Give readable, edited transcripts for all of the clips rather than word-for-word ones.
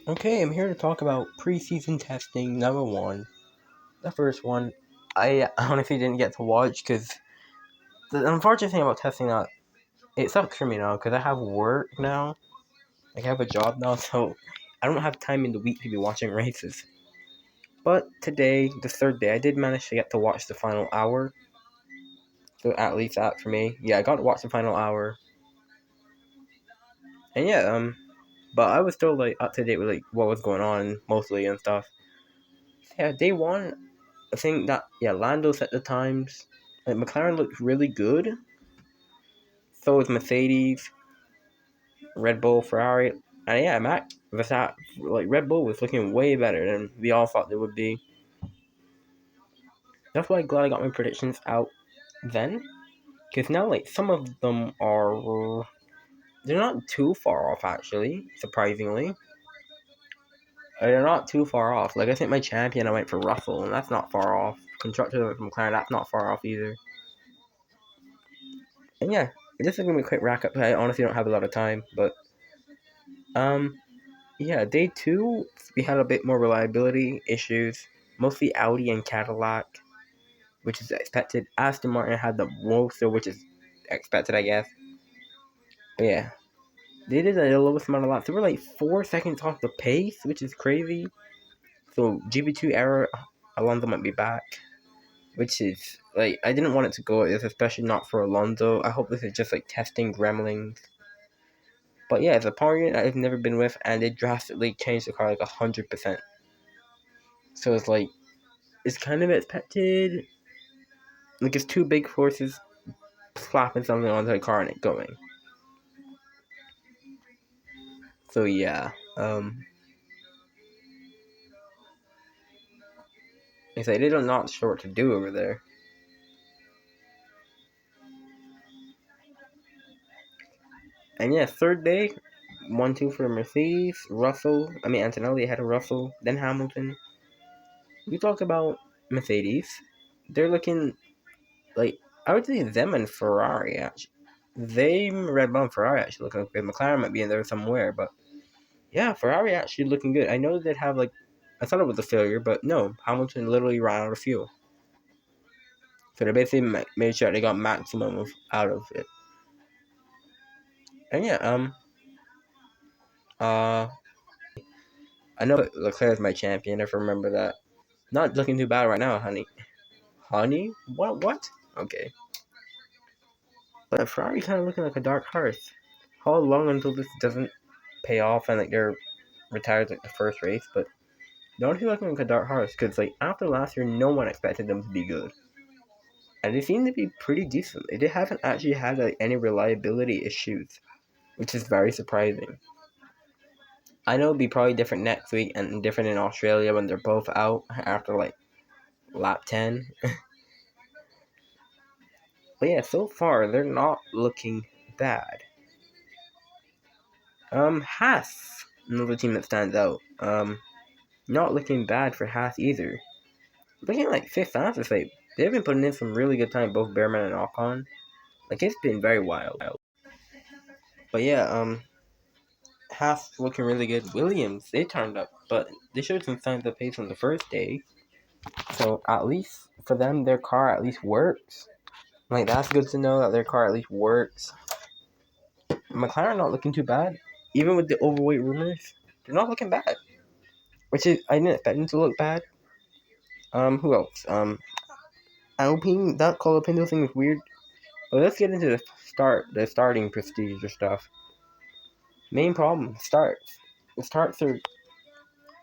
Okay, I'm here to talk about preseason testing number one. The first one, I honestly didn't get to watch because the unfortunate thing about testing out, it sucks for me now because I have work now. Like I have a job now, so I don't have time in the week to be watching races. But today, the third day, I did manage to get to watch the final hour. So at least that for me. Yeah, I got to watch the final hour. And yeah, but I was still like up to date with like what was going on mostly and stuff. Yeah, day one, I think that Lando set the times. Like McLaren looked really good. So was Mercedes, Red Bull, Ferrari, and yeah, Mac Verstappen. Like Red Bull was looking way better than we all thought they would be. That's why I'm glad I got my predictions out then, because now like some of them are they're not too far off actually. Surprisingly, they're not too far off. Like I think my champion I went for Russell, and that's not far off. Constructor went for McLaren, that's not far off either. And yeah, this is gonna be a quick rack up. I honestly don't have a lot of time, but um, yeah, day two we had a bit more reliability issues, mostly Audi and Cadillac, which is expected. Aston Martin had the most, which is expected, I guess. But yeah, they did the lowest amount of laps. They were like 4 seconds off the pace, which is crazy. So GP2 error, Alonso might be back, which is like I didn't want it to go this, especially not for Alonso. I hope this is just like testing gremlins. But yeah, it's a power unit I've never been with, and they drastically changed the car like 100%. So it's kind of expected. Like it's two big forces slapping something onto the car and it going. So yeah, it's like they don't not sure what to do over there. And yeah, third day, 1-2 for Mercedes, Russell. I mean Antonelli ahead of Russell, then Hamilton. We talk about Mercedes. They're looking like I would say them and Ferrari actually. They Red Bull and Ferrari actually looking good. McLaren might be in there somewhere, but yeah, Ferrari actually looking good. I know they'd have like I thought it was a failure, but no, Hamilton literally ran out of fuel. So they basically made sure they got maximum out of it. And yeah, uh, I know Leclerc's my champion. If I remember that, not looking too bad right now, honey. Honey, what? What? Okay, but Ferrari kind of looking like a dark horse. How long until this doesn't pay off and like they're retired like the first race? But they're honestly looking like a dark horse because like after last year, no one expected them to be good. And they seem to be pretty decent. They haven't actually had like any reliability issues, which is very surprising. I know it'll be probably different next week and different in Australia when they're both out after like lap 10. But yeah, so far they're not looking bad. Haas, another team that stands out. Not looking bad for Haas either. Looking like fifth fastest, like they've been putting in some really good time, both Behrman and Ocon. Like it's been very wild. But yeah, Haas looking really good. Williams, they turned up, but they showed some signs of pace on the first day. So at least for them, their car at least works. Like that's good to know that their car at least works. McLaren not looking too bad, even with the overweight rumors. They're not looking bad, which is I didn't expect them to look bad. Who else? Alpine. That Colapinto thing is weird. But let's get into the starting procedure stuff. Main problem starts. The starts are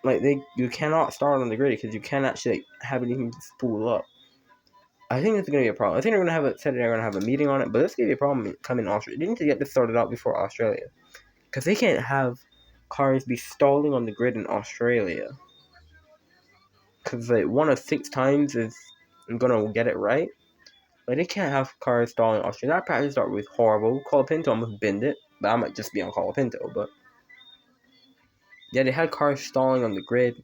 like you cannot start on the grid because you can't actually have anything to spool up. I think it's gonna be a problem. I think they're gonna they're gonna have a meeting on it, but this gonna be a problem coming in Australia. They need to get this sorted out before Australia, because they can't have cars be stalling on the grid in Australia. Because like one of 6 times is gonna get it right. Like they can't have cars stalling in Australia. That practice start was horrible. Colapinto almost binned it, but I might just be on Colapinto. But yeah, they had cars stalling on the grid,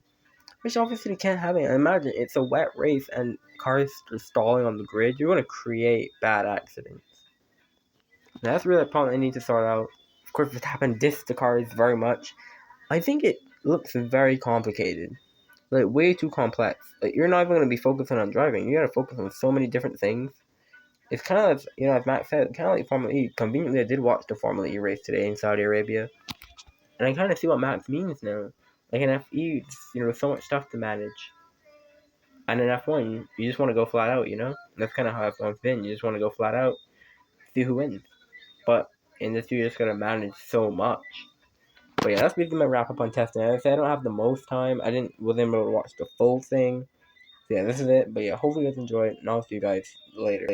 which obviously can't happen. And imagine it's a wet race and cars are stalling on the grid. You're going to create bad accidents. Now, that's really a problem they need to sort out. Of course, Verstappen dissed the cars very much. I think looks very complicated. Like, way too complex. Like, you're not even going to be focusing on driving. You got to focus on so many different things. It's kind of, as Max said, kind of like Formula E. Conveniently, I did watch the Formula E race today in Saudi Arabia. And I kind of see what Max means now. Like, in F1, there's so much stuff to manage. And in F1, you just want to go flat out, That's kind of how F1's been. You just want to go flat out, see who wins. But in this, you're just going to manage so much. But yeah, that's basically my wrap up on testing. As I said, I don't have the most time. Wasn't able to watch the full thing. So yeah, this is it. But yeah, hopefully you guys enjoy it, and I'll see you guys later.